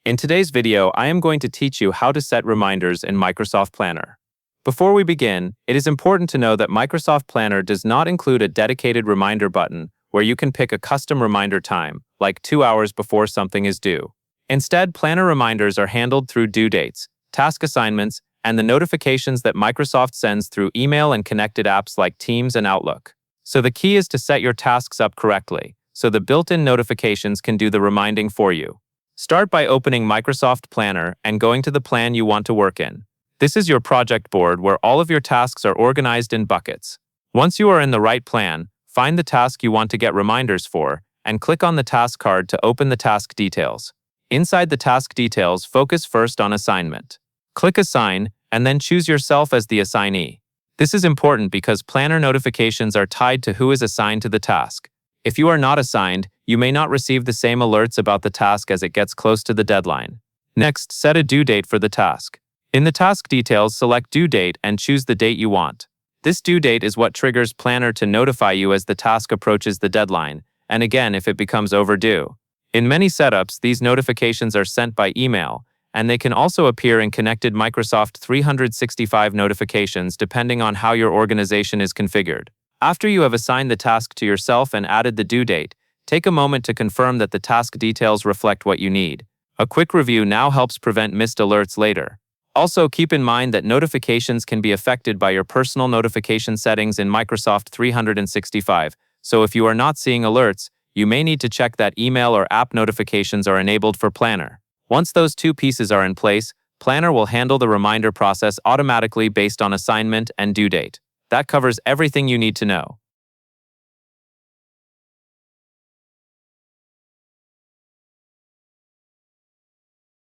In today's video, I am going to teach you how to set reminders in Microsoft Planner. Before we begin, it is important to know that Microsoft Planner does not include a dedicated reminder button where you can pick a custom reminder time, like 2 hours before something is due. Instead, Planner reminders are handled through due dates, task assignments, and the notifications that Microsoft sends through email and connected apps like Teams and Outlook. So the key is to set your tasks up correctly, so the built-in notifications can do the reminding for you. Start by opening Microsoft Planner and going to the plan you want to work in. This is your project board where all of your tasks are organized in buckets. Once you are in the right plan, find the task you want to get reminders for, and click on the task card to open the task details. Inside the task details, focus first on assignment. Click Assign, and then choose yourself as the assignee. This is important because Planner notifications are tied to who is assigned to the task. If you are not assigned, you may not receive the same alerts about the task as it gets close to the deadline. Next, set a due date for the task. In the task details, select due date and choose the date you want. This due date is what triggers Planner to notify you as the task approaches the deadline, and again if it becomes overdue. In many setups, these notifications are sent by email, and they can also appear in connected Microsoft 365 notifications depending on how your organization is configured. After you have assigned the task to yourself and added the due date, take a moment to confirm that the task details reflect what you need. A quick review now helps prevent missed alerts later. Also, keep in mind that notifications can be affected by your personal notification settings in Microsoft 365, so if you are not seeing alerts, you may need to check that email or app notifications are enabled for Planner. Once those two pieces are in place, Planner will handle the reminder process automatically based on assignment and due date. That covers everything you need to know.